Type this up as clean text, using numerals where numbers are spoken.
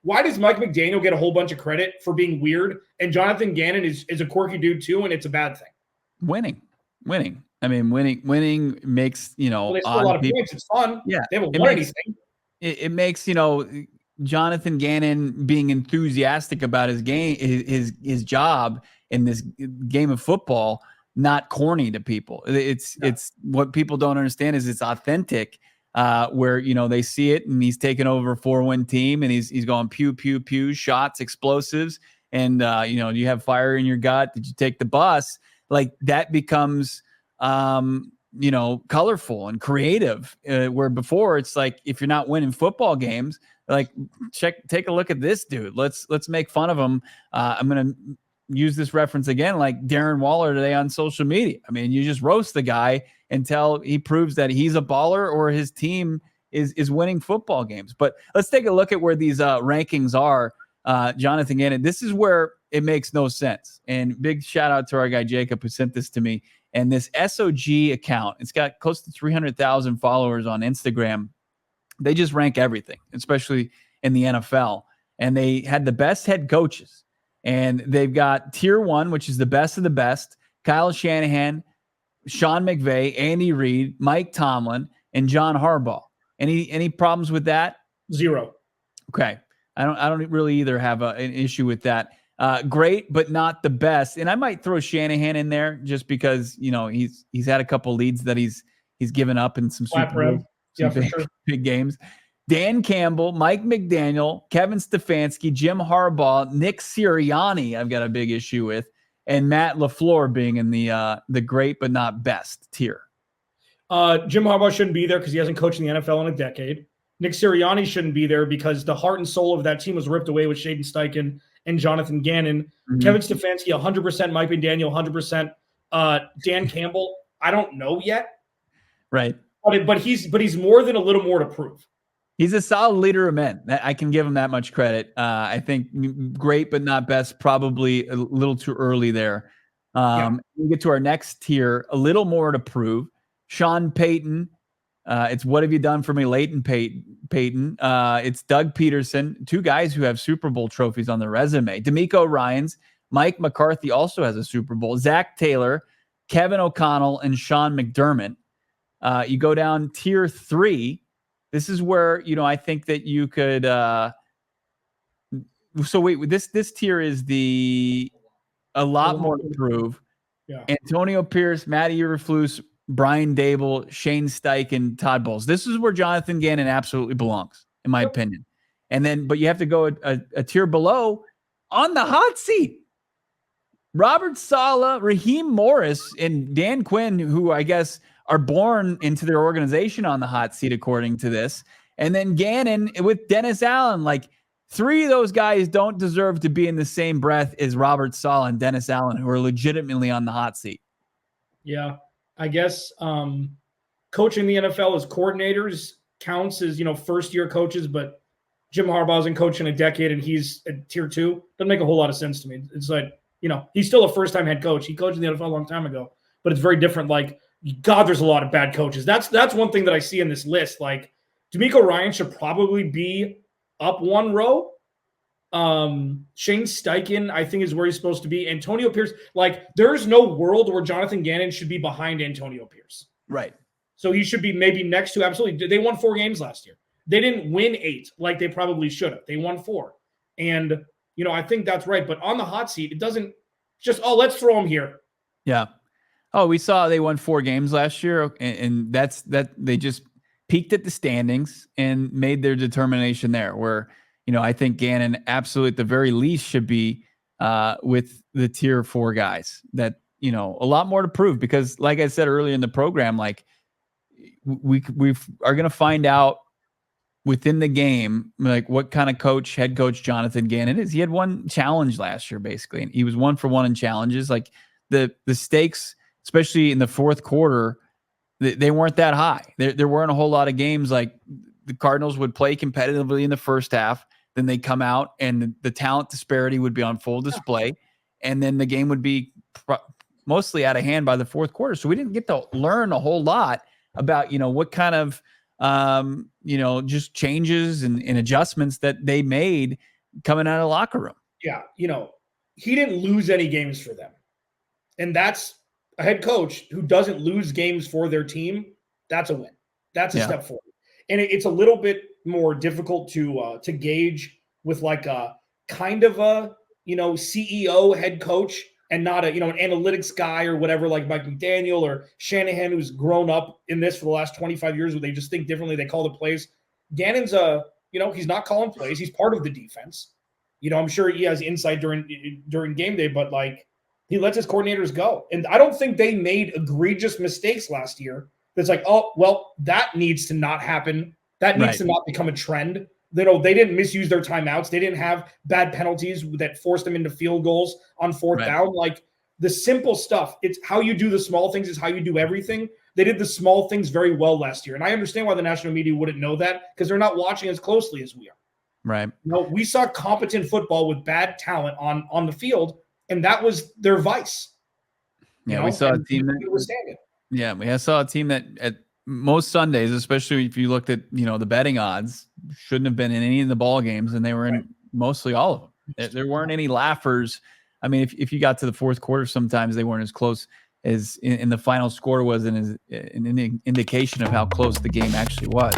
why does Mike McDaniel get a whole bunch of credit for being weird, and Jonathan Gannon is a quirky dude too, and it's a bad thing? Winning. I mean, winning makes, well, they score a lot of points. It's fun. Yeah, they haven't won anything. It makes, Jonathan Gannon being enthusiastic about his game, his job in this game of football, not corny to people. It's what people don't understand is it's authentic. Where they see it, and he's taking over a 4-win team, and he's going pew pew pew, shots, explosives, and you have fire in your gut. Did you take the bus? Like that becomes colorful and creative. Where before it's like, if you're not winning football games, like take a look at this dude. Let's make fun of him. I'm gonna use this reference again, like Darren Waller today on social media. I mean, you just roast the guy until he proves that he's a baller or his team is winning football games. But let's take a look at where these rankings are. Jonathan Gannon, this is where it makes no sense. And big shout out to our guy Jacob who sent this to me. And this SOG account, it's got close to 300,000 followers on Instagram. They just rank everything, especially in the NFL. And they had the best head coaches. And they've got tier 1, which is the best of the best: Kyle Shanahan, Sean McVay, Andy Reid, Mike Tomlin, and John Harbaugh. Any problems with that? Zero. Okay. I don't really either have an issue with that. Great, but not the best. And I might throw Shanahan in there just because, he's had a couple leads that he's given up in some big games. Dan Campbell, Mike McDaniel, Kevin Stefanski, Jim Harbaugh, Nick Sirianni, I've got a big issue with, and Matt LaFleur being in the great but not best tier. Jim Harbaugh shouldn't be there because he hasn't coached in the NFL in a decade. Nick Sirianni shouldn't be there because the heart and soul of that team was ripped away with Shaden Steichen and Jonathan Gannon. Mm-hmm. Kevin Stefanski, 100%. Mike McDaniel, 100%. Dan Campbell, I don't know yet. Right. But he's more than a little more to prove. He's a solid leader of men. I can give him that much credit. I think great, but not best, probably a little too early there. We get to our next tier, a little more to prove. Sean Payton. It's what have you done for me, Leighton Payton. It's Doug Peterson, 2 guys who have Super Bowl trophies on their resume. DeMeco Ryans, Mike McCarthy also has a Super Bowl. Zach Taylor, Kevin O'Connell, and Sean McDermott. You go down tier 3. This is where, I think that you could, this tier is a lot more to prove. Yeah. Antonio Pierce, Matty Eberflus, Brian Dable, Shane Steichen, Todd Bowles. This is where Jonathan Gannon absolutely belongs, in my opinion. But you have to go a tier below on the hot seat. Robert Saleh, Raheem Morris, and Dan Quinn, who I guess are born into their organization on the hot seat, according to this. And then Gannon with Dennis Allen. Like, 3 of those guys don't deserve to be in the same breath as Robert Saleh and Dennis Allen, who are legitimately on the hot seat. Yeah, I guess coaching the NFL as coordinators counts as, first-year coaches, but Jim Harbaugh's been coaching a decade and he's at tier 2. Doesn't make a whole lot of sense to me. It's like, he's still a first-time head coach. He coached in the NFL a long time ago, but it's very different. Like, God, there's a lot of bad coaches. That's one thing that I see in this list. Like, DeMeco Ryans should probably be up 1 row. Shane Steichen, I think, is where he's supposed to be. Antonio Pierce, like, there's no world where Jonathan Gannon should be behind Antonio Pierce. Right. So he should be maybe next to, absolutely. They won 4 games last year. They didn't win 8 like they probably should have. They won 4. And, I think that's right. But on the hot seat, it doesn't just, let's throw him here. Yeah. Oh, we saw they won 4 games last year, and that's they just peaked at the standings and made their determination there. Where, I think Gannon absolutely at the very least should be with the tier 4 guys. That, a lot more to prove, because like I said earlier in the program, like we are going to find out within the game, like what kind of head coach Jonathan Gannon is. He had 1 challenge last year, basically, and he was 1 for 1 in challenges. Like the stakes, especially in the fourth quarter, they weren't that high. There weren't a whole lot of games like the Cardinals would play competitively in the first half. Then they come out and the talent disparity would be on full display. And then the game would be mostly out of hand by the fourth quarter. So we didn't get to learn a whole lot about, what kind of, just changes and adjustments that they made coming out of the locker room. Yeah, he didn't lose any games for them. And that's a head coach who doesn't lose games for their team. That's a win. That's a step forward. And it's a little bit more difficult to gauge with like a kind of a, CEO head coach and not a, an analytics guy or whatever, like Mike McDaniel or Shanahan, who's grown up in this for the last 25 years where they just think differently. They call the plays. Gannon's he's not calling plays. He's part of the defense. I'm sure he has insight during game day, but like he lets his coordinators go. And I don't think they made egregious mistakes last year. That's like, oh, well, that needs to not happen. That needs to not become a trend. They didn't misuse their timeouts. They didn't have bad penalties that forced them into field goals on fourth down. Like the simple stuff, it's how you do the small things is how you do everything. They did the small things very well last year. And I understand why the national media wouldn't know that because they're not watching as closely as we are. Right. We saw competent football with bad talent on the field, and that was their vice. Yeah, we saw a team that at most Sundays, especially if you looked at, the betting odds, shouldn't have been in any of the ball games, and they were in mostly all of them. There weren't any laughers. I mean, if you got to the fourth quarter, sometimes they weren't as close as in the final score was an indication of how close the game actually was.